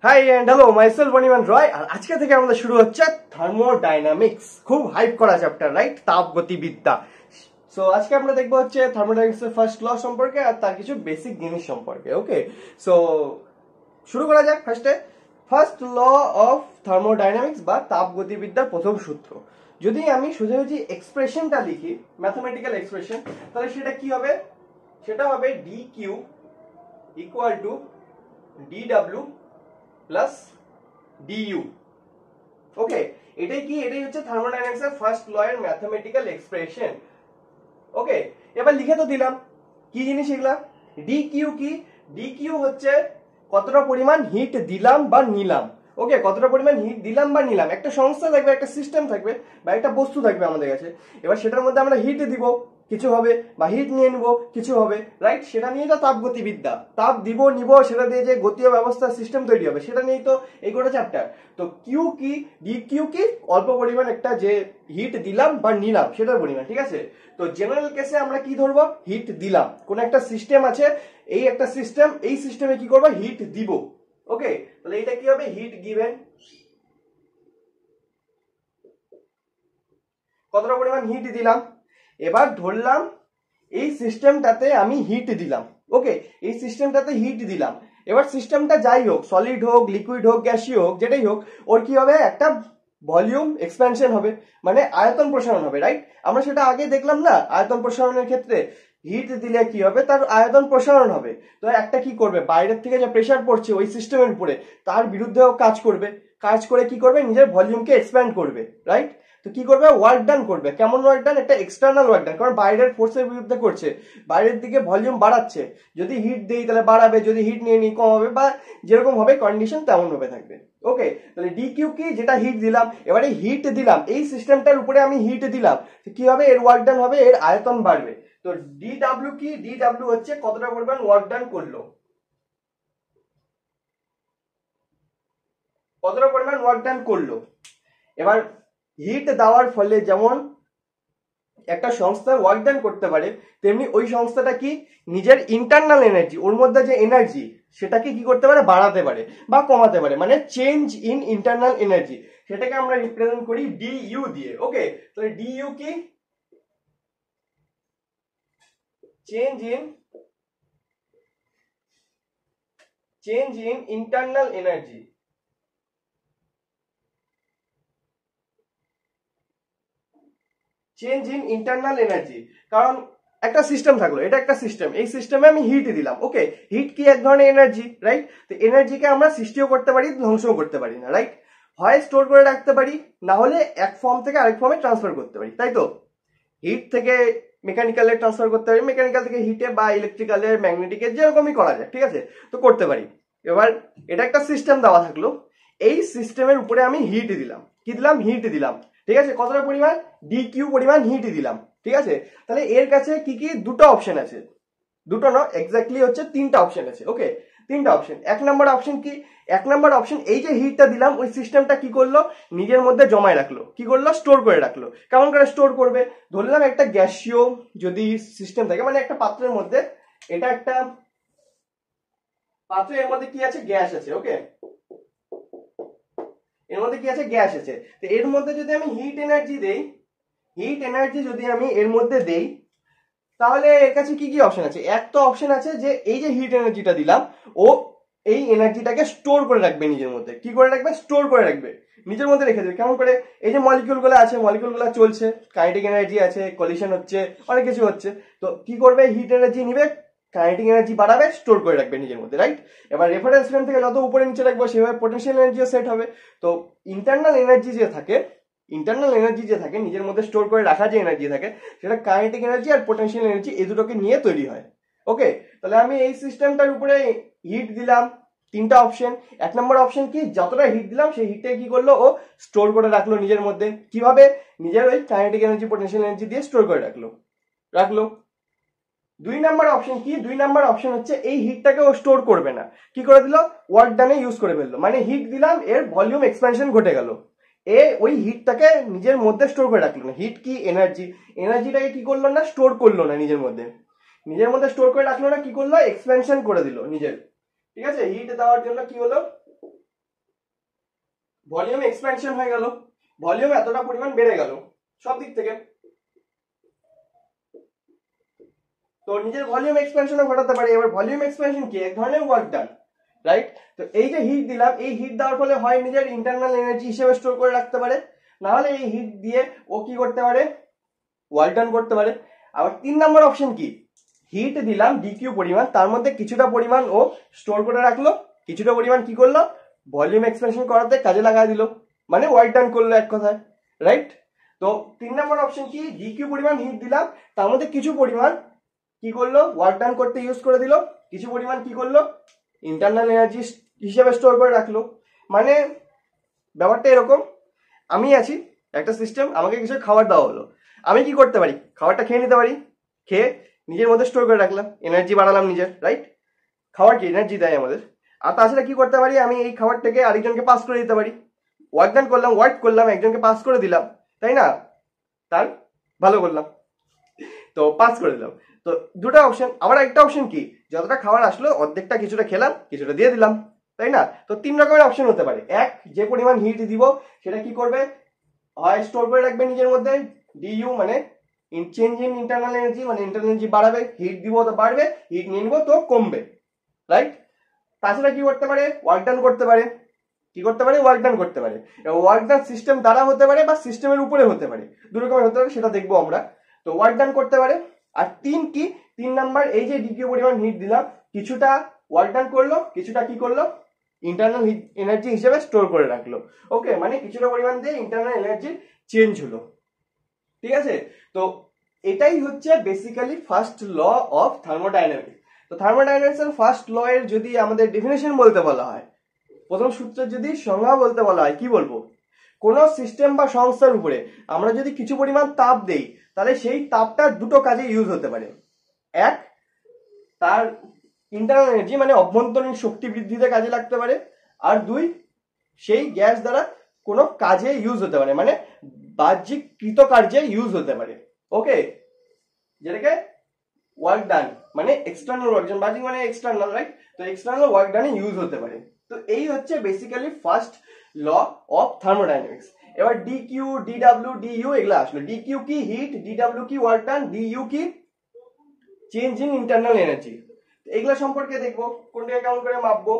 High end hello myself অনিমান রয়। আর আজকে থেকে আমাদের শুরু হচ্ছে থার্মোডাইনামিক্স, খুব হাইপ করা চ্যাপ্টার, রাইট? তাপগতিবিদ্যা। সো আজকে আমরা দেখবো হচ্ছে থার্মোডাইনামিক্স এর ফার্স্ট ল সম্পর্কে আর তার কিছু বেসিক জিনিস সম্পর্কে। ওকে, সো শুরু করা যাক। ফার্স্ট ল অফ থার্মোডাইনামিক্স বা তাপগতিবিদ্যার প্রথম সূত্র। যদি আমি সোজাসুজি এক্সপ্রেশনটা লিখি, ম্যাথমেটিক্যাল এক্সপ্রেশন, তাহলে সেটা কি হবে? সেটা হবে D Q equal to D W plus D U. Okay, এটাই হচ্ছে থার্মোডাইনামিক্স এর ফার্স্ট ল এর ম্যাথমেটিক্যাল এক্সপ্রেশন। ওকে, এবার লিখে তো দিলাম কি জিনিস এগুলা। ডি কিউ কি? ডি কিউ হচ্ছে কতটা পরিমাণ হিট দিলাম বা নিলাম। ওকে, কতটা পরিমাণ হিট দিলাম বা নিলাম। একটা সংস্থা থাকবে, একটা সিস্টেম থাকবে বা একটা বস্তু থাকবে আমাদের কাছে। এবার সেটার মধ্যে আমরা হিট দিব, কিছু হবে, বা হিট নিয়ে নিব, কিছু হবে, রাইট? সেটা নিয়ে তো তাপগতিবিদ্যা। তাপ দিব, নিব, সেটা দিয়ে যে গতীয় ব্যবস্থা সিস্টেম তৈরি হবে, সেটা নিয়েই তো এই গোটা চ্যাপ্টার। তো কিউ কি? ডি কিউ কি? অল্প পরিমাণ একটা যে হিট দিলাম বা নিলাম সেটার পরিমাণ, ঠিক আছে? তো জেনারেল কেসে আমরা কি ধরবো? হিট দিলাম। কোন একটা সিস্টেম আছে, এই একটা সিস্টেম, এই সিস্টেমে কি করবো? হিট দিব। ওকে, তাহলে এটা কি হবে? Heat given. কতটা পরিমাণ হিট দিলাম। এবার ধরলাম এই সিস্টেমটাতে আমি হিট দিলাম। ওকে, এই সিস্টেমটাতে হিট দিলাম। এবার সিস্টেমটা যাই হোক, সলিড হোক, লিকুইড হোক, গ্যাসীয় হোক, যেটাই হোক, ওর কি হবে? একটা ভলিউম এক্সপ্যানশন হবে, মানে আয়তন প্রসারণ হবে, রাইট? আমরা সেটা আগে দেখলাম না, আয়তন প্রসারণের ক্ষেত্রে হিট দিলে কি হবে? তার আয়তন প্রসারণ হবে। তো একটা কি করবে? বাইরের থেকে যে প্রেসার পড়ছে ওই সিস্টেমের উপরে, তার বিরুদ্ধেও কাজ করবে। কাজ করে কি করবে? নিজের ভলিউমকে এক্সপ্যান্ড করবে, রাইট? তো কি করবে? ওয়ার্ক ডান করবে। কেমন ওয়ার্ক ডান? একটা এক্সটার্নাল ওয়ার্ক ডান, কারণ বাইরের ফোর্সের বিরুদ্ধে করছে, বাইরের দিকে ভলিউম বাড়াচ্ছে। যদি হিট দেই তাহলে বাড়াবে, যদি হিট নিয়ে নিই কমাবে, বা যেরকম হবে কন্ডিশন তেমন ভাবে থাকবে। ওকে, তাহলে ডি কিউ কি? যেটা হিট দিলাম। এবারে হিট দিলাম, এই সিস্টেমটার উপরে আমি হিট দিলাম, কি হবে? এর ওয়ার্ক ডান হবে, এর আয়তন বাড়বে। তো ডি ডাব্লিউ কি? ডি ডাব্লিউ হচ্ছে কতটা পরিমাণ ওয়ার্ক ডান করলো, কতটা পরিমাণ ওয়ার্ক ডান করলো। এবার হিট দেওয়ার ফলে যেমন একটা সংস্থা ওয়ার্ক ডান করতে পারে, তেমনি ওই সংস্থাটা কি নিজের ইন্টারনাল এনার্জি, ওর মধ্যে যে এনার্জি, সেটাকে কি করতে পারে? বাড়াতে পারে বা কমাতে পারে, মানে চেঞ্জ ইন ইন্টারনাল এনার্জি। সেটাকে আমরা রিপ্রেজেন্ট করি ডিইউ দিয়ে। ওকে, তাহলে ডিইউ কি? Change in internal energy. Change in internal energy, কারণ একটা সিস্টেম থাকলো, এটা একটা সিস্টেম, এই সিস্টেমে আমি হিট দিলাম। ওকে, হিট কি? এক ধরনের এনার্জি, রাইট? তো এনার্জিকে আমরা সৃষ্টিও করতে পারি, ধ্বংসও করতে পারি না, রাইট? হয় স্টোর করে রাখতে পারি, না হলে এক ফর্ম থেকে আরেক ফর্মে ট্রান্সফার করতে পারি, তাই তো? হিট থেকে মেকানিক্যালে ট্রান্সফার করতে পারি, মেকানিক্যাল থেকে হিটে, বা ইলেকট্রিক্যালের, ম্যাগনেটিকের, যেরকমই করা যায়, ঠিক আছে? তো করতে পারি। এবার এটা একটা সিস্টেম দেওয়া থাকলো, এই সিস্টেমের উপরে আমি হিট দিলাম। কি দিলাম? হিট দিলাম, ঠিক আছে? কতটা পরিমাণ? ডি কিউ পরিমাণ হিট দিলাম, ঠিক আছে? তাহলে এর কাছে কি কি দুটো অপশন আছে, দুটো না, এক্স্যাক্টলি হচ্ছে তিনটা অপশন আছে। ওকে, তিনটা অপশন। এক নম্বর অপশন কি? এক নম্বর অপশন, এই যে হিটটা দিলাম, ওই সিস্টেমটা কি করলো? নিজের মধ্যে জমায় রাখলো। কি করলো? স্টোর করে রাখলো। কেমন করে স্টোর করবে? ধরলাম একটা গ্যাসীয় যদি সিস্টেম থাকে, মানে একটা পাত্রের মধ্যে, এটা একটা পাত্র, এর মধ্যে কি আছে? গ্যাস আছে। ওকে, এর মধ্যে কি আছে? গ্যাস আছে। তো এর মধ্যে যদি আমি হিট এনার্জি দেই, হিট এনার্জি যদি আমি এর মধ্যে দেই, তাহলে এর কাছে কি কি অপশন আছে? এক তো অপশন আছে যে এই যে হিট এনার্জিটা দিলাম, ও এই এনার্জিটাকে স্টোর করে রাখবে নিজের মধ্যে। কি করে রাখবে? স্টোর করে রাখবে, নিজের মধ্যে রেখে দেবে। কেমন করে? এই যে মলিকিউল গুলো আছে, মলিকিউল গুলো চলছে, কাইনেটিক এনার্জি আছে, কলিশন হচ্ছে, অনেক কিছু হচ্ছে। তো কি করবে? হিট এনার্জি নিবে, কাইনেটিক এনার্জি বাড়াবে, স্টোর করে রাখবে নিজের মধ্যে, রাইট? এবার রেফারেন্স ফ্রেম থেকে যত উপরে নিচে রাখবো, সেভাবে পোটেনশিয়াল এনার্জিও সেট হবে। তো ইন্টারনাল এনার্জি যে থাকে, নিজের মধ্যে স্টোর করে রাখা যে এনার্জি থাকে, সেটা কাইনেটিক এনার্জি আর পোটেনশিয়াল এনার্জি, এই দুটোকে নিয়ে তৈরি হয়। ওকে, তাহলে আমি এই সিস্টেমটার উপরে হিট দিলাম, তিনটা অপশন। এক নম্বর অপশন কি? যতটা হিট দিলাম সেই হিটে কি করলো? ও স্টোর করে রাখলো নিজের মধ্যে। কিভাবে? নিজের ওই কাইনেটিক এনার্জি, পোটেনশিয়াল এনার্জি দিয়ে স্টোর করে রাখলো। দুই নাম্বার অপশন কি? দুই নাম্বার অপশন হচ্ছে এই হিটটাকে ও স্টোর করবে না। কি করে দিল? ওয়ার্ক ডানে ইউজ করে ফেললো, মানে হিট দিলাম, এর ভলিউম এক্সপ্যানশন ঘটে গেল। ওই হিটটাকে নিজের মধ্যে স্টোর করে রাখলো না। হিট কি? এনার্জি। এনার্জিটাকে কি করলো না? স্টোর করলো না নিজের মধ্যে। স্টোর করে রাখলো না, কি করলো? এক্সপ্যানশন করে দিল নিজের। ঠিক আছে, হিট দেওয়ার জন্য কি হলো? ভলিউম এক্সপ্যানশন হয়ে গেল, ভলিউম এতটা পরিমাণ বেড়ে গেল সব দিক থেকে। তো নিজের ভলিউম এক্সপ্যানশনও ঘটাতে পারি। এবার ভলিউম এক্সপ্যানশন কি, এক ধরনের ওয়ার্ক ডান, রাইট? তো এই যে হিট দিলাম, এই হিট দেওয়ার ফলে হয় নিজের ইন্টারনাল এনার্জি হিসেবে স্টোর করে রাখতে পারে, না হলে এই হিট দিয়ে ও কি করতে পারে, ওয়ার্ক ডান করতে পারে। আবার 3 নম্বর অপশন কি, হিট দিলাম ডিকিউ পরিমাণ, তার মধ্যে কিছুটা পরিমাণ ও স্টোর করে রাখলো, কিছুটা পরিমাণ কি করলো, ভলিউম এক্সপ্যানশন করাতে কাজে লাগাই দিল, মানে ওয়ার্ক ডান করলো এক কথায়, রাইট? তো 3 নম্বর অপশন কি, ডিকিউ পরিমাণ হিট দিলাম, তার মধ্যে কিছু পরিমাণ কি করলো, ওয়ার্ক ডান করতে ইউজ করে দিল, কিছু পরিমাণ কি করলো, ইন্টারনাল এনার্জি হিসেবে স্টোর করে রাখলো। মানে ব্যাপারটা এরকম, আমি আছি একটা সিস্টেম, আমাকে কিছু খাবার দেওয়া হলো, আমি কি করতে পারি, খাবারটা খেয়ে নিতে পারি, খেয়ে নিজের মধ্যে স্টোর করে রাখলাম, এনার্জি বাড়ালাম নিজের, রাইট? খাবার কি এনার্জি দেয় আমাদের। আর তাছাড়া কি করতে পারি, আমি এই খাবারটাকে আরেকজনকে পাস করে দিতে পারি, ওয়ার্ক ডান করলাম, ওয়ার্ক করলাম, একজনকে পাস করে দিলাম, তাই না? তার ভালো করলাম, তো পাস করে দিলাম। তো দুটো অপশন। আবার একটা অপশন কি, যতটা খাবার আসলো অর্ধেকটা কিছুটা খেলাম, কিছুটা দিয়ে দিলাম, তাই না? তো 3 রকমের অপশন হতে পারে। এক, যে পরিমাণ হিট দিব সেটা কি করবে, হয় স্টোর করে রাখবে নিজের মধ্যে, ডিইউ মানে চেঞ্জ ইন ইন্টারনাল এনার্জি, মানে ইন্টারনাল এনার্জি বাড়াবে, হিট দিব তো বাড়বে, হিট নিয়ে নিব তো কমবে, রাইট? তাছাড়া কি করতে পারে, ওয়ার্ক ডান করতে পারে, কি করতে পারে, ওয়ার্ক ডান করতে পারে। ওয়ার্ক ডান সিস্টেম দ্বারা হতে পারে বা সিস্টেমের উপরে হতে পারে, দু রকমের হতে পারে, সেটা দেখবো আমরা। তো ওয়ার্ক ডান করতে পারে। আর 3 কি, 3 নাম্বার, এই যে ডিকিউ পরিমাণ হিট দিলাম, কিছুটা ওয়ার্ক ডান করলো, কিছুটা কি করলো, ইন্টারনাল এনার্জি হিসেবে স্টোর করে রাখলো। ওকে, মানে কিছুটা পরিমাণ দিয়ে ইন্টারনাল এনার্জি চেঞ্জ হলো, ঠিক আছে? তো এটাই হচ্ছে basically first law of thermodynamics. তো থার্মোডাইনামিক্স এর ফার্স্ট ল এর যদি আমাদের ডেফিনেশন বলতে বলা হয়, প্রথম সূত্রের যদি সংজ্ঞা বলতে বলা হয়, কি বলবো, কোন সিস্টেম বা সংস্থার উপরে আমরা যদি কিছু পরিমাণ তাপ দেই, তাহলে সেই তাপটা দুটো কাজে ইউজ হতে পারে। এক, তার ইন্টারনাল এনার্জি মানে অভ্যন্তরীণ শক্তি বৃদ্ধিতে কাজে লাগতে পারে। আর 2, সেই গ্যাস দ্বারা কোনো কাজে ইউজ হতে পারে, মানে বাহ্যিক কৃতকার্যে ইউজ হতে পারে। ওকে, যেটাকে ওয়ার্ক ডান মানে এক্সটার্নাল ওয়ার্ক ডান, বাহ্যিক মানে এক্সটার্নাল, রাইট? তো এক্সটার্নাল ওয়ার্ক ডানে ইউজ হতে পারে। তো এই হচ্ছে basically first law of thermodynamics. এবার ডিকিউ, ডিডব্লিউ, ডিইউ এগুলো আসলো। ডিকিউ কি হিট, ডিডব্লিউ কি ওয়ার্ক ডান, ডিইউ কি চেঞ্জ ইন ইন্টারনাল এনার্জি। এগুলা সম্পর্কে দেখবো কোনটাকে কেমন করে মাপবো।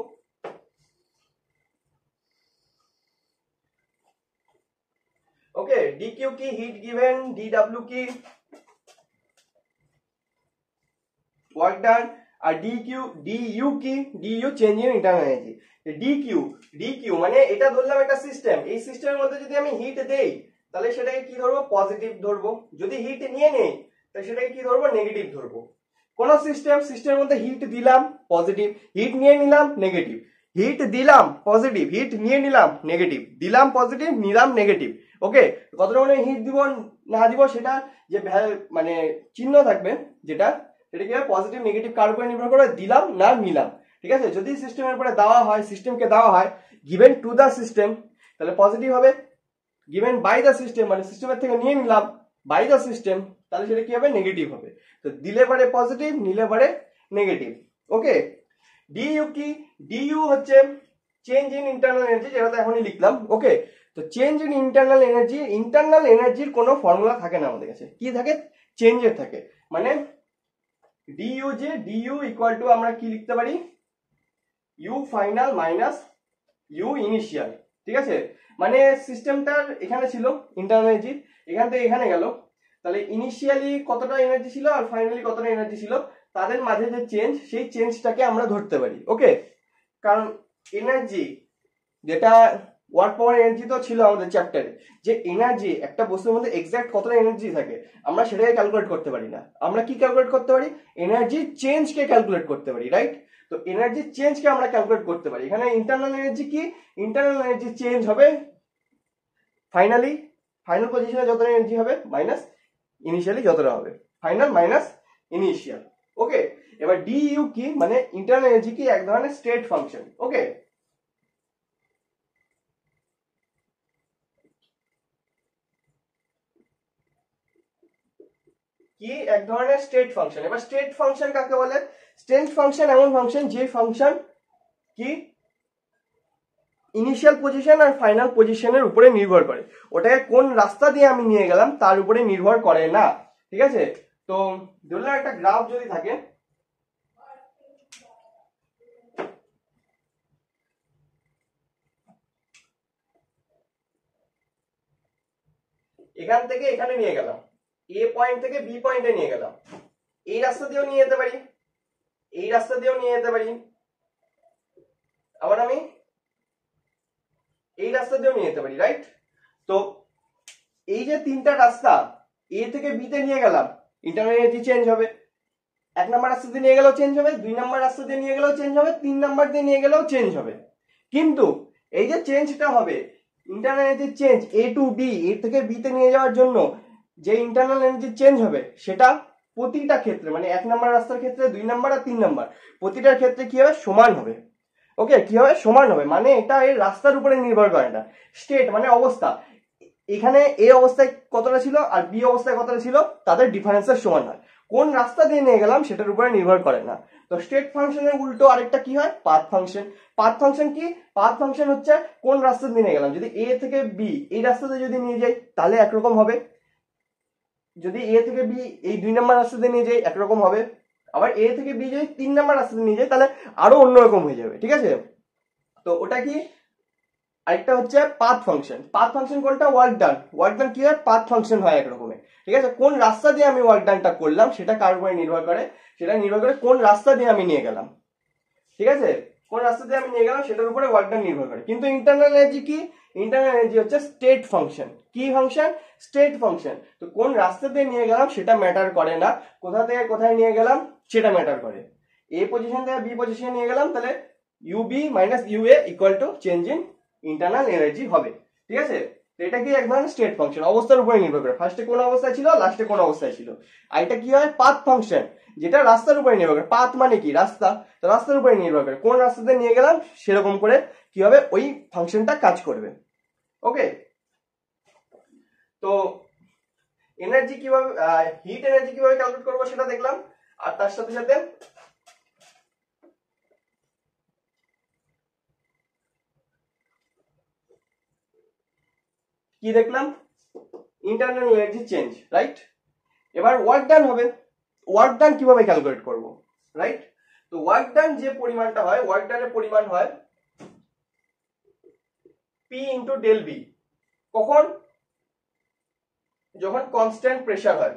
ওকে, ডিকিউ কি হিট গিভেন, ডিডব্লিউ কি ওয়ার্ক ডান, আর ডিইউ কি, DU change in internal energy. DQ মানে এটা ধরলাম একটা সিস্টেম, এই সিস্টেমের মধ্যে যদি আমি হিট দেই তাহলে সেটাকে কি ধরবো, পজিটিভ ধরবো। যদি হিট নিয়ে নেই তাহলে সেটাকে কি ধরবো, নেগেটিভ ধরবো। কোন সিস্টেমের মধ্যে হিট দিলাম পজিটিভ, হিট নিয়ে নিলাম নেগেটিভ, হিট দিলাম পজিটিভ, হিট নিয়ে নিলাম নেগেটিভ, দিলাম পজিটিভ, নিলাম নেগেটিভ। ওকে, কতটা মানে হিট দিব না দিব সেটা যে মানে চিহ্ন থাকবে, যেটা সেটা কি পজিটিভ নেগেটিভ কার উপরে নির্ভর করে, দিলাম না নিলাম, ঠিক আছে? যদি সিস্টেমের উপরে দেওয়া হয়, সিস্টেমকে দেওয়া হয় গিভেন টু দা সিস্টেম, তাহলে পজিটিভ হবে। গিভেন বাই দা সিস্টেম মানে সিস্টেমের থেকে নিয়ে নিলাম বাই দা সিস্টেম, তাহলে সেটা কি হবে, নেগেটিভ হবে। তো দিলে পারে পজিটিভ, নিলে পারে নেগেটিভ। ওকে, ডিইউ কি, ডিইউ হচ্ছে চেঞ্জ ইন ইন্টারনাল এনার্জি, যেটা এখনই লিখলাম। ওকে, তো change in internal energy, internal এনার্জির কোনো ফর্মুলা থাকে না আমাদের কাছে, কি থাকে, চেঞ্জের থাকে। মানে ডিইউ, যে ডিইউ ইকুয়াল টু আমরা কি লিখতে পারি, U final minus U initial, ঠিক আছে? মানে সিস্টেমটার এখানে ছিল ইন্টারনাল এনার্জি, এখান থেকে এখানে গেল, তাহলে ইনিশিয়ালি কতটা এনার্জি ছিল আর ফাইনালি কতটা এনার্জি ছিল, তাদের মাঝে যে চেঞ্জ, সেই চেঞ্জটাকে আমরা ধরতে পারি। ওকে, কারণ এনার্জি যেটা ওয়ার্ক পাওয়ার এনার্জি তো ছিল আমাদের চ্যাপ্টারে, যে এনার্জি একটা বস্তুর মধ্যে এক্সাক্ট কতটা এনার্জি থাকে আমরা সেটাকে ক্যালকুলেট করতে পারি না। আমরা কি ক্যালকুলেট করতে পারি, এনার্জি চেঞ্জকে ক্যালকুলেট করতে পারি, রাইট? তো এনার্জি চেঞ্জকে আমরা ক্যালকুলেট করতে পারি। এখানে ইন্টারনাল এনার্জি কি, ইন্টারনাল এনার্জি চেঞ্জ হবে ফাইনাল পজিশনে যতটা এনার্জি হবে মাইনাস ইনিশিয়ালি যতটা হবে, ফাইনাল মাইনাস ইনিশিয়াল। ওকে, এবার ডিইউ কি, মানে ইন্টারনাল এনার্জি কি এক ধরনের স্টেট ফাংশন। ওকে, কি এক ধরনের স্টেট ফাংশন। এবার স্টেট ফাংশন কাকে বলে, স্টেট ফাংশন এমন ফাংশন যে ফাংশন কি ইনিশিয়াল পজিশন আর ফাইনাল পজিশনের উপরে নির্ভর করে, ওটাকে কোন রাস্তা দিয়ে আমি নিয়ে গেলাম তার উপরে নির্ভর করে না। ঠিক আছে, তো ধরলাম একটা গ্রাফ যদি থাকে, এখান থেকে এখানে নিয়ে গেলাম, এ পয়েন্ট থেকে বি পয়েন্টে নিয়ে গেলাম, এই রাস্তা দিয়েও নিয়ে যেতে পারি, এই রাস্তা দিয়েও নিয়ে যেতে পারি, আবার আমি এই রাস্তা দিয়েও নিয়ে যেতে পারি, রাইট? তো এই যে তিনটা রাস্তা, এ থেকে বি তে নিয়ে গেলাম, ইন্টারনাল এনার্জি চেঞ্জ হবে। এক নাম্বার রাস্তা দিয়ে নিয়ে গেলেও চেঞ্জ হবে, দুই নাম্বার রাস্তা দিয়ে নিয়ে গেলেও চেঞ্জ হবে, তিন নাম্বার দিয়ে নিয়ে গেলেও চেঞ্জ হবে। কিন্তু এই যে চেঞ্জটা হবে, ইন্টারনাল এনার্জি চেঞ্জ এ টু বি, এ থেকে বি তে নিয়ে যাওয়ার জন্য যে ইন্টারনাল এনার্জি চেঞ্জ হবে, সেটা প্রতিটা ক্ষেত্রে, মানে এক নাম্বার রাস্তার ক্ষেত্রে, দুই নাম্বার আর তিন নাম্বার, প্রতিটার ক্ষেত্রে কি হবে, সমান হবে। ওকে, কি হবে, সমান হবে। মানে এটা এই রাস্তার উপরে নির্ভর করে না, স্টেট মানে অবস্থা, এখানে এ অবস্থায় কতটা ছিল আর বি অবস্থায় কতটা ছিল, তাদের ডিফারেন্সের সমান হয়। কোন রাস্তা দিয়ে নিয়ে গেলাম সেটার উপরে নির্ভর করে না। তো স্টেট ফাংশনের উল্টো আরেকটা কি হয়, পাথ ফাংশন। পাথ ফাংশন কি, পাথ ফাংশন হচ্ছে কোন রাস্তা দিয়ে নিয়ে গেলাম। যদি এ থেকে বি এই রাস্তাতে যদি নিয়ে যাই তাহলে একরকম হবে, যদি এ থেকে বি এই দুই নাম্বার রাস্তা দিয়ে নিয়ে যাই একরকম হবে, আবার এ থেকে বি যদি তিন নাম্বার রাস্তা দিয়ে নিয়ে যাই তাহলে আরো অন্যরকম হয়ে যাবে। ঠিক আছে, তো ওটা কি, আরেকটা হচ্ছে পাথ ফাংশন। পাথ ফাংশন কোনটা, ওয়ার্ক ডান। ওয়ার্ক ডান কি হয়, পাথ ফাংশন হয় এক রকমের। ঠিক আছে, কোন রাস্তা দিয়ে আমি ওয়ার্ক ডানটা করলাম সেটা কার উপরে নির্ভর করে, সেটা নির্ভর করে কোন রাস্তা দিয়ে আমি নিয়ে গেলাম। ঠিক আছে, কোন রাস্তা দিয়ে আমি নিয়ে গেলাম সেটার উপরে ওয়ার্ক ডান নির্ভর করে। কিন্তু ইন্টারনাল এনার্জি কি, ইন্টারনাল এনার্জি হচ্ছে স্টেট ফাংশন। কি ফাংশন, স্টেট ফাংশন। তো কোন রাস্তা দিয়ে নিয়ে গেলাম সেটা ম্যাটার করে না, কোথা থেকে কোথায় নিয়ে গেলাম সেটা ম্যাটার করে। এ পজিশন থেকে বি পজিশনে নিয়ে গেলাম, তাহলে UB minus UA equal to change in internal energy হবে। ঠিক আছে, তো এটা কি এক ধরনের স্টেট ফাংশন, অবস্থার উপরে নির্ভর করে, ফার্স্টে কোন অবস্থায় ছিল, লাস্টে কোন অবস্থায় ছিল। আর এটা কি হয়, পাথ ফাংশন, যেটা রাস্তার উপরে নির্ভর করে। পাথ মানে কি, রাস্তা, তো রাস্তার উপরে নির্ভর করে কোন রাস্তাতে নিয়ে গেলাম সেরকম করে কি হবে, ওই ফাংশনটা কাজ করবে। ওকে, তো এনার্জি কিভাবে, হিট এনার্জি কিভাবে ক্যালকুলেট করবো সেটা দেখলাম। আর তার সাথে সাথে কি দেখলাম, ইন্টারনাল এনার্জি চেঞ্জ, রাইট? এবার ওয়ার্ক ডান হবে। ওয়ার্ক ডান কিভাবে ক্যালকুলেট করব, রাইট? তো ওয়ার্ক ডান যে পরিমাণটা হয়, ওয়ার্ক ডানের পরিমাণ হয় পি ইন্টু ডেল বি। কখন, যখন কনস্ট্যান্ট প্রেসার হয়।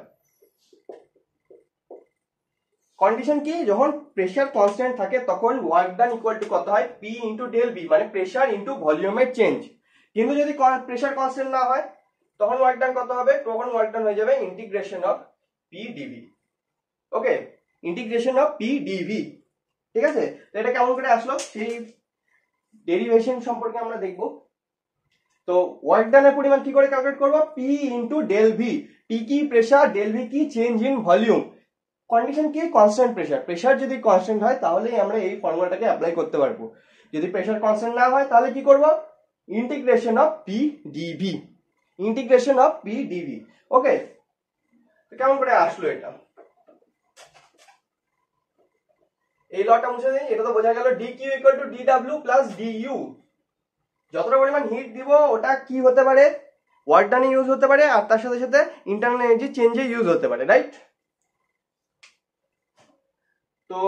কন্ডিশন কি, যখন প্রেসার কনস্ট্যান্ট থাকে তখন ওয়ার্ক ডান ইকুয়াল টু কত হয়, পি ইন্টু ডেল বি, মানে প্রেসার ইন্টু ভলিউমের চেঞ্জ। কিন্তু যদি প্রেসার কনস্ট্যান্ট না হয় তখন ওয়ার্ক ডান কত হবে, তখন ওয়ার্ক ডান হয়ে যাবে integration of P DV. Okay, integration of P DV. ঠিক আছে, তো এটা কেমন করে আসলো সেই ডেরিভেশন সম্পর্কে আমরা দেখব। তো ওয়ার্ক ডানের পরিমাণ কি করে ক্যালকুলেট করব, P into del V. P কি প্রেসার, ডেল ভি কি চেঞ্জ ইন ভলিউম। কন্ডিশন কি, কনস্ট্যান্ট প্রেসার। প্রেসার যদি কনস্ট্যান্ট হয় তাহলেই আমরা এই ফর্মুলাটাকে অ্যাপ্লাই করতে পারবো। যদি প্রেসার কনস্ট্যান্ট না হয় তাহলে কি করব, integration of P DV, integration of P DV. Okay, তো কেমন করে আসলো এটা, এই লটা মুছে দিই, এটা তো বোঝা গেল D Q equal to D W plus D U. যতটা পরিমাণ হিট দিব ওটা কি হতে পারে, ওয়ার্ক ডানে ইউজ হতে পারে, আর তার সাথে সাথে ইন্টারনাল এনার্জি চেঞ্জে ইউজ হতে পারে, রাইট? তো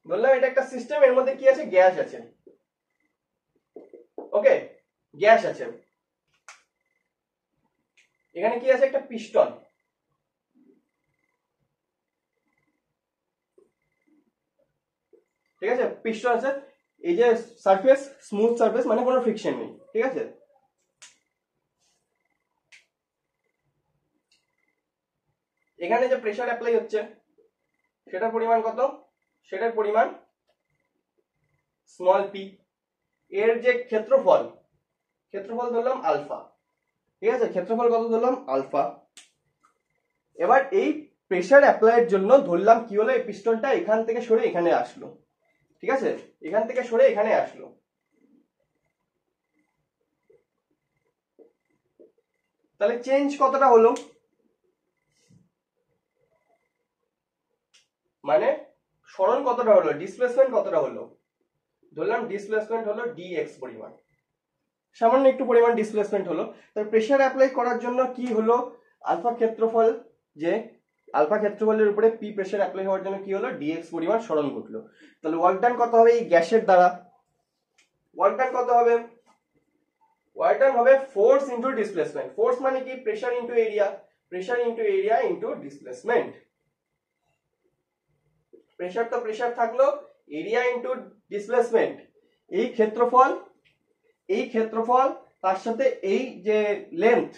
বললাম এটা একটা সিস্টেম, এর মধ্যে কি আছে, গ্যাস আছে। ওকে, গ্যাস আছে, এখানে কি আছে, একটা পিস্টন। ঠিক আছে, পিস্টন আছে, এই যে সারফেস স্মুথ সারফেস, মানে কোনো ফ্রিকশন নেই। ঠিক আছে, এখানে যে প্রেসার অ্যাপ্লাই হচ্ছে সেটার পরিমাণ কত, সেটার পরিমাণ স্মল পি। এর যে ক্ষেত্রফল, ক্ষেত্রফল ধরলাম আলফা। ঠিক আছে, ক্ষেত্রফল কত ধরলাম, আলফা। এবার এই প্রেসার অ্যাপ্লাইয়ের জন্য ধরলাম কি হলো, এই পিস্টনটা এখান থেকে সরে এখানে আসলো। ঠিক আছে, এখান থেকে সরে এখানে আসলো, তাহলে চেঞ্জ কতটা হলো, মানে সরণ কতটা হলো, ডিসপ্লেসমেন্ট কতটা হলো, ধরলাম ডিসপ্লেসমেন্ট হলো dx পরিমাণ, সামান্য একটু পরিমাণ ডিসপ্লেসমেন্ট হলো। তার প্রেসার অ্যাপ্লাই করার জন্য কি হলো, আলফা ক্ষেত্রফল, যে আলফা ক্ষেত্রফলের উপরে পি প্রেসার অ্যাপ্লাই হওয়ার জন্য কি হলো, dx পরিমাণ সরণ ঘটলো। তাহলে ওয়ার্ক ডান কত হবে এই গ্যাসের দ্বারা, ওয়ার্ক ডান কত হবে, ওয়ার্ক ডান হবে ফোর্স ইনটু ডিসপ্লেসমেন্ট। ফোর্স মানে কি, pressure into area, pressure into area into displacement. Pressure তো প্রেসার থাকলো, এরিয়া ইনটু ডিসপ্লেসমেন্ট। এই ক্ষেত্রফল, এই ক্ষেত্রফল তার সাথে এই যে লেন্থ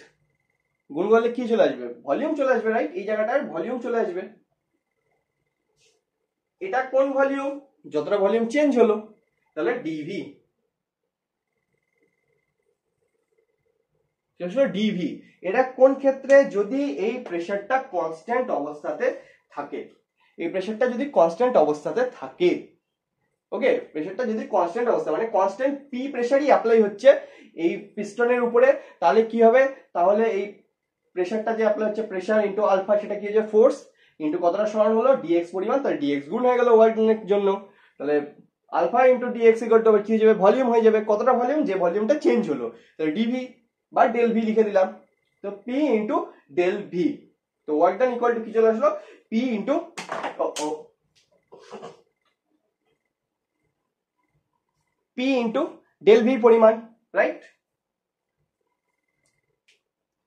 গুণ করলে কি চলে আসবে, ভলিউম চলে আসবে, রাইট? এই জায়গাটার ভলিউম চলে আসবে। এটা কোন ভলিউম, যতটা ভলিউম চেঞ্জ হলো, তাহলে ডিভি, ডিভি। এটা কোন ক্ষেত্রে, যদি এই প্রেসারটা কনস্ট্যান্ট অবস্থাতে থাকে, এই প্রেসারটা যদি কনস্ট্যান্ট অবস্থাতে থাকে, ওকে, প্রেসারটা যদি কনস্ট্যান্ট অবস্থা মানে কনস্ট্যান্ট পি প্রেসারই অ্যাপ্লাই হচ্ছে এই পিস্টনের উপরে, তাহলে কি হবে, তাহলে এই প্রেসারটা যে অ্যাপ্লাই হচ্ছে, প্রেসার ইনটু আলফা, সেটা কি হচ্ছে ফোর্স ইনটু কতটা সমান হলো dx পরিমাণ, তাহলে dx গুণ হয়ে গেল ওয়ার্ক ডানের জন্য। তাহলে alpha into dx equal to কি হয়ে যাবে, ভলিউম হয়ে যাবে, কতটা ভলিউম, যে ভলিউমটা চেঞ্জ হলো, তাহলে ডিভি বা ডেল ভি লিখে দিলাম। তো পি ইনটু ডেল ভি, তো ওয়ার্ক ডান ইকুয়াল টু কি চলে আসলো, P into P into del V পরিমাণ, রাইট?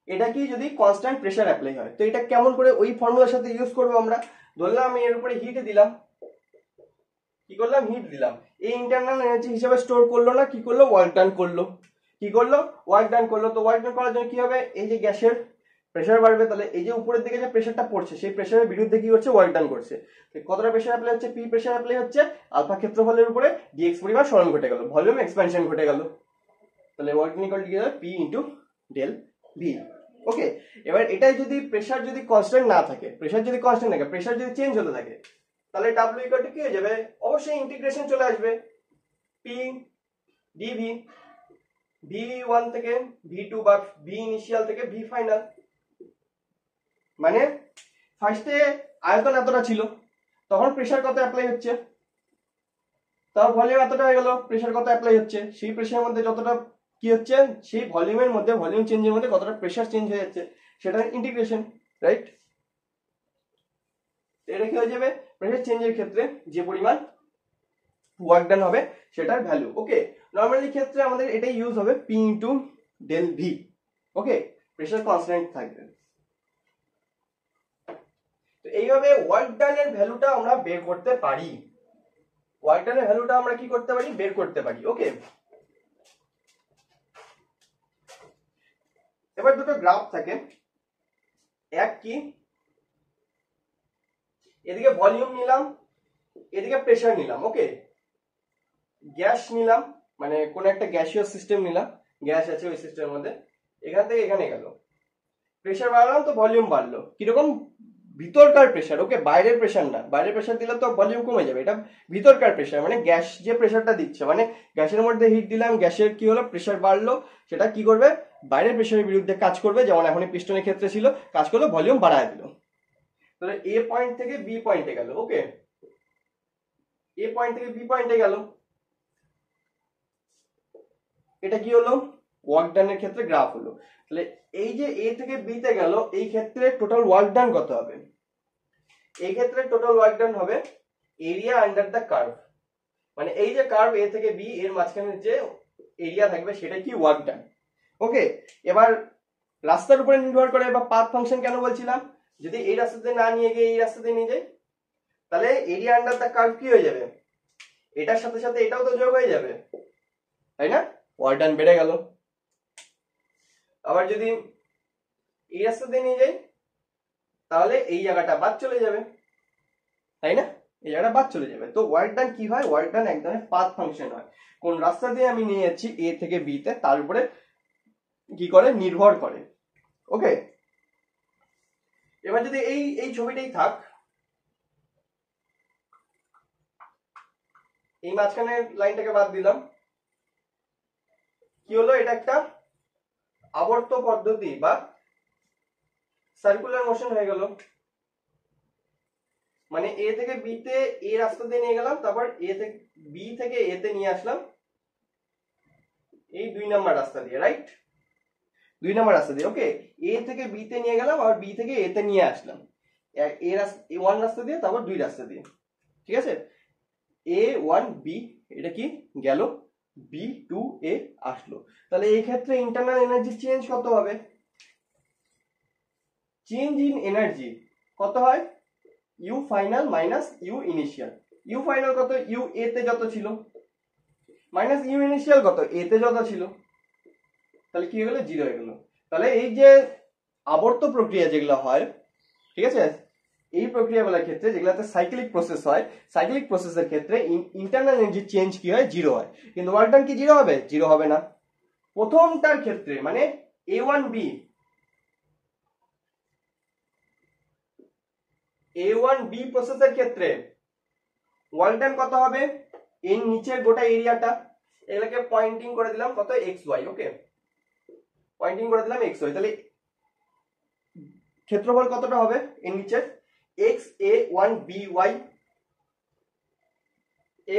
এটা কি যদি কনস্ট্যান্ট প্রেসার অ্যাপ্লাই হয়, তো এটা কেমন করে ওই ফর্মুলার সাথে ইউজ করবো আমরা, ধরলাম আমি এর উপরে হিট দিলাম, কি করলাম, হিট দিলাম, এই ইন্টারনাল এনার্জি হিসেবে স্টোর করলো না, কি করলো, ওয়ার্ক ডান করলো, কি করলো, ওয়ার্ক ডান করলো। তো ওয়ার্ক ডান করার জন্য কি হবে, এই যে গ্যাসের প্রেসার বাড়বে, তাহলে এই যে উপরের দিকে যে প্রেসারটা পড়ছে, সেই প্রেসারের বিরুদ্ধে কি হচ্ছে, ওয়ার্ক ডান করছে। কতটা প্রেসার অ্যাপ্লাই হচ্ছে, পি প্রেসার অ্যাপ্লাই হচ্ছে, আলফা ক্ষেত্রফলের উপরে dx পরিমাণ সরণ ঘটে গেল, ভলিউম এক্সপ্যানশন ঘটে গেল। তাহলে ওয়ার্ক ডান ইকুয়াল টু কি হবে, পি ইনটু ডেল ভি। ওকে, এবার এটাই যদি প্রেসার যদি কনস্ট্যান্ট না থাকে, প্রেসার যদি কনস্ট্যান্ট থাকে, প্রেসার যদি চেঞ্জ হতে থাকে, তাহলে ডাব্লিউ ইকুয়াল টু কি হয়ে যাবে, অবশ্যই ইন্টিগ্রেশন চলে আসবে, পি ডিভি, ভি1 থেকে ভি2 বা ভি ইনিশিয়াল থেকে ভি ফাইনাল। মানে ফার্স্টে আয়তন এতটা ছিল, তখন প্রেসার কত অ্যাপ্লাই হচ্ছে, তার ভলিউম এতটা হয়ে গেল, প্রেসার কত অ্যাপ্লাই হচ্ছে, সেই প্রেসারের মধ্যে যতটা কি হচ্ছে, সেই ভলিউমের মধ্যে, ভলিউম চেঞ্জের মধ্যে কতটা প্রেসার চেঞ্জ হয়ে যাচ্ছে, সেটা ইন্টিগ্রেশন, রাইট? এটা কি হয়ে যাবে, প্রেসার চেঞ্জের ক্ষেত্রে যে পরিমাণ ওয়ার্ক ডান হবে সেটার ভ্যালু। ওকে, নরমালি ক্ষেত্রে আমাদের এটাই ইউজ হবে, পি ইনটু ডেল ভি। ওকে, প্রেসার কনস্ট্যান্ট থাকবে। তো এইভাবে ওয়ার্ক ডানের ভ্যালুটা আমরা বের করতে পারি, ওয়ার্ক ডানের ভ্যালুটা আমরা কি করতে পারি, বের করতে পারি। ওকে, এবার দুটো গ্রাফ থাকে, এক কি, এদিকে ভলিউম নিলাম, এদিকে প্রেসার নিলাম, ওকে, গ্যাস নিলাম, মানে কোন একটা গ্যাসীয় সিস্টেম নিলাম, গ্যাস আছে ওই সিস্টেমের মধ্যে, এখান থেকে এখানে গেল, প্রেসার বাড়ালাম তো ভলিউম বাড়লো, কিরকম, ভিতরকার প্রেসার, ওকে, বাইরের প্রেসার না, বাইরের প্রেসার দিলে তো ভলিউম কমে যাবে, এটা ভিতরকার প্রেসার, মানে গ্যাস যে প্রেসারটা দিচ্ছে, মানে গ্যাসের মধ্যে হিট দিলাম, গ্যাসের কি হলো, প্রেসার বাড়লো, সেটা কি করবে, বাইরের প্রেসারের বিরুদ্ধে কাজ করবে, যেমন এখন পিস্টনের ক্ষেত্রে ছিল, কাজ করলো, ভলিউম বাড়ায় দিল। তাহলে এ পয়েন্ট থেকে বি পয়েন্টে গেল, ওকে, এ পয়েন্ট থেকে বি পয়েন্টে গেল, এটা কি হলো, ওয়ার্ক ডানের ক্ষেত্রে গ্রাফ হলো। তাহলে এই যে এ থেকে বি তে গেল, এই ক্ষেত্রে টোটাল ওয়ার্ক ডান কত হবে, এই ক্ষেত্রে টোটাল ওয়ার্ক ডান হবে এরিয়া আন্ডার দ্য কার্ভ, মানে এই যে কার্ভ এ থেকে বি, এর মাঝখানে যে এরিয়া থাকবে সেটা কি ওয়ার্ক ডান। ওকে, এবার রাস্তার উপরে নির্ভর করে, বা পাথ ফাংশন কেন বলছিলাম, যদি এই রাস্তাতে না নিয়ে গিয়ে এই রাস্তাতে নিয়ে যাই, তাহলে এরিয়া আন্ডার দ্য কার্ভ কি হয়ে যাবে, এটার সাথে সাথে এটাও তো যোগ হয়ে যাবে, তাই না, ওয়ার্ক ডান বেড়ে গেল। আবার যদি এই রাস্তাতে নিয়ে যাই, তাহলে এই জায়গাটা বাদ চলে যাবে, তাই না, এই জায়গাটা বাদ চলে যাবে। তো ওয়ার্ক ডান কি হয়, ওয়ার্ক ডান এক ধরনের পাথ ফাংশন হয়, কোন রাস্তা দিয়ে আমি নিয়ে যাচ্ছি এ থেকে বি তে, তার উপরে কি করে, নির্ভর করে। ওকে, এবার যদি এই এই ছবিটাই থাক, এই মাঝখানের লাইনটাকে বাদ দিলাম, কি হলো, এটা একটা আবর্ত পদ্ধতি বা সার্কুলার মোশন হয়ে গেল। মানে এ থেকে বি তে এ রাস্তা দিয়ে নিয়ে গেলাম, তারপর এ থেকে বি থেকে এ তে নিয়ে আসলাম এই 2 নাম্বার রাস্তা দিয়ে, রাইট? 2 নাম্বার রাস্তা দিয়ে, ওকে। এ থেকে বি তে নিয়ে গেলাম আর বি থেকে এ তে নিয়ে আসলাম এ রাস্তা, 1 রাস্তা দিয়ে, তারপর 2 রাস্তা দিয়ে, ঠিক আছে? A1B এটা কি গেল, B2A আসলো। তাহলে এই ক্ষেত্রে ইন্টারনাল এনার্জি চেঞ্জ কত হবে? চেঞ্জ ইন এনার্জি কত হয়? U final minus U initial. U final কত? ইউ এ তে যত ছিল মাইনাস ইউ ইনিশিয়াল কত? এ তে যত ছিল। তাহলে কি হয়ে গেল? 0 হয়ে গেল। তাহলে এই যে আবর্ত প্রক্রিয়া যেগুলো হয়, ঠিক আছে, এই প্রক্রিয়াগুলোর ক্ষেত্রে যেগুলোতে সাইক্লিক প্রসেস হয়, সাইক্লিক প্রসেসের ক্ষেত্রে ইন্টারনাল এনার্জি চেঞ্জ কি হয়? 0 হয়। কিন্তু ওয়ার্ক ডান কি 0 হবে? 0 হবে না। প্রথমটার ক্ষেত্রে মানে A1B প্রসেসের ক্ষেত্রে ওয়ার্ক ডান কত হবে? এর নিচের গোটা এরিয়াটা, এগুলোকে পয়েন্টিং করে দিলাম কত? XY, ওকে, পয়েন্টিং করে দিলাম XY। তাহলে ক্ষেত্রফল কতটা হবে এর নিচের? XA1BY,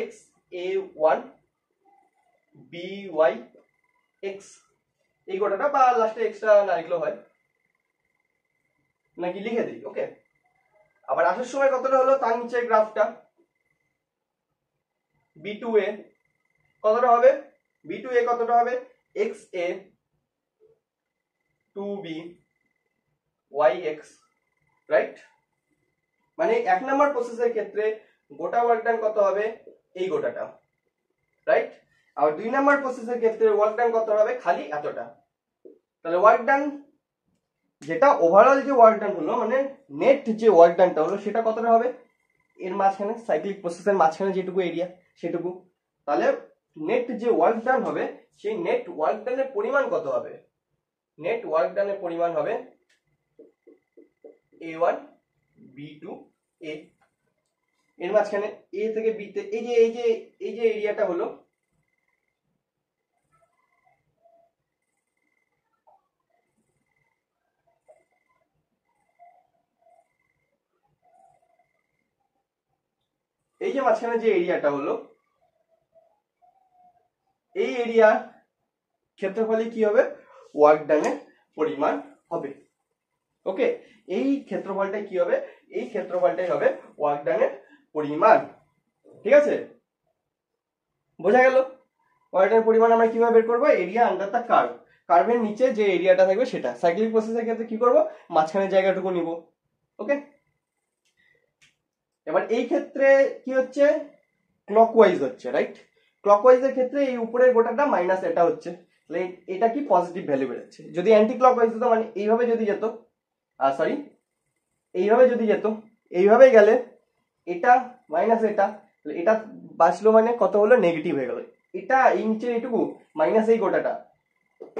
XA1BY X, এই গোটাটা, বা লাস্টে এক্সট্রা না লিখলেও হয়, নাকি লিখে দিই, ওকে। আবার আসার সময় কতটা হলো তার নিচের গ্রাফটা B2A কতটা হবে? B2A কতটা হবে? XA2B YX, right? মানে 1 নাম্বার প্রসেসের ক্ষেত্রে গোটা ওয়ার্ক ডান কত হবে? এই গোটাটা, রাইট? আর 2 নাম্বার প্রসেসের ক্ষেত্রে ওয়ার্ক ডান কত হবে? খালি এতটা। তাহলে ওয়ার্ক ডান যেটা ওভারঅল যে ওয়ার্ক ডান হলো, মানে নেট যে ওয়ার্ক ডানটা হলো, সেটা কতটা হবে? এর মাঝখানে, সাইক্লিক প্রসেসের মাঝখানে যেটুকু এরিয়া সেটুকু। তাহলে নেট যে ওয়ার্ক ডান হবে, সেই নেট ওয়ার্ক ডানের পরিমাণ কত হবে? নেট ওয়ার্ক ডানের পরিমাণ হবে A1 B2 A। এর মাঝখানে A থেকে B তে এই যে এরিয়াটা হলো, এই যে মাঝখানে যে এরিয়াটা হলো, এই এরিয়া ক্ষেত্রফলে কি হবে? ওয়ার্ক ডানের পরিমাণ হবে, ওকে। এই ক্ষেত্রফলটাই কি হবে? এই ক্ষেত্রফলটাই হবে ওয়ার্ক ডানের পরিমাণ, ঠিক আছে? বোঝা গেল? ওয়ার্ক ডানের পরিমাণ আমরা কিভাবে বের করবো? এরিয়া আন্ডার দা কার্ভ, কার্ভের নিচে যে এরিয়াটা থাকবে সেটা। সাইক্লিক প্রসেসের ক্ষেত্রে কি করব? মাঝখানের জায়গাটুকু নিব, ওকে। এবার এই ক্ষেত্রে কি হচ্ছে? ক্লকওয়াইজ হচ্ছে, রাইট? ক্লকওয়াইজের ক্ষেত্রে এই উপরের গোটাটা মাইনাস এটা হচ্ছে, তাহলে এটা কি পজিটিভ ভ্যালু বেরোচ্ছে। যদি অ্যান্টি ক্লকওয়াইজ হতো, মানে এইভাবে যদি যেত, সরি এইভাবে যদি যেত, এইভাবে গেলে এটা মাইনাস এটা, এটা বাঁচলো, মানে কত হলো? নেগেটিভ হয়ে গেল। এটা এই নিচের এইটুকু মাইনাস এই গোটাটা,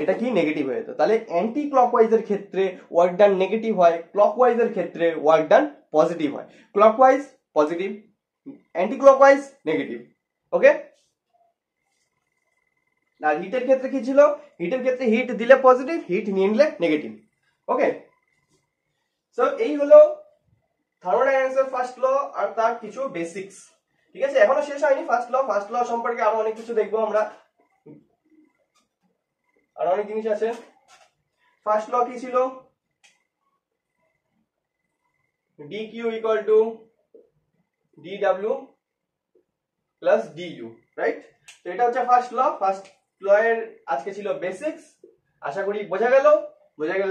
এটা কি নেগেটিভ হয়ে যেত। তাহলে অ্যান্টি ক্লকওয়াইজের ক্ষেত্রে ওয়ার্ক ডান নেগেটিভ হয়, ক্লকওয়াইজের ক্ষেত্রে ওয়ার্ক ডান পজিটিভ হয়। Clockwise positive, anti clockwise negative, okay. আর হিটের ক্ষেত্রে কি ছিল? হিটের ক্ষেত্রে হিট দিলে পজিটিভ, হিট নিয়ে নিলে নেগেটিভ, ওকে। সো এই হলো থার্মোডাইনামিক্সের ফার্স্ট ল আর তার কিছু বেসিক্স, ঠিক আছে? এখনো শেষ হয়নি ফার্স্ট ল সম্পর্কে আরো অনেক কিছু দেখবো আমরা, আর অনেক জিনিস আছে। ফার্স্ট ল কি ছিল? dq equal to dw plus du, right? তো এটা হচ্ছে ফার্স্ট ল এর আজকে ছিল বেসিক্স। আশা করি বোঝা গেল।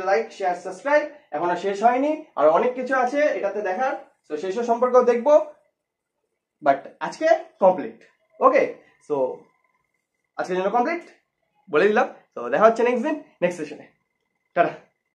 Like share subscribe. এখনো শেষ হয়নি, আর অনেক কিছু আছে এটাতে দেখার, তো সেসব সম্পর্কেও দেখবো, বাট আজকে কমপ্লিট, ওকে। সো আজকের জন্য কমপ্লিট বলে দিলাম। তো দেখা হচ্ছে নেক্সট দিন, নেক্সট সেশনে। টাটা।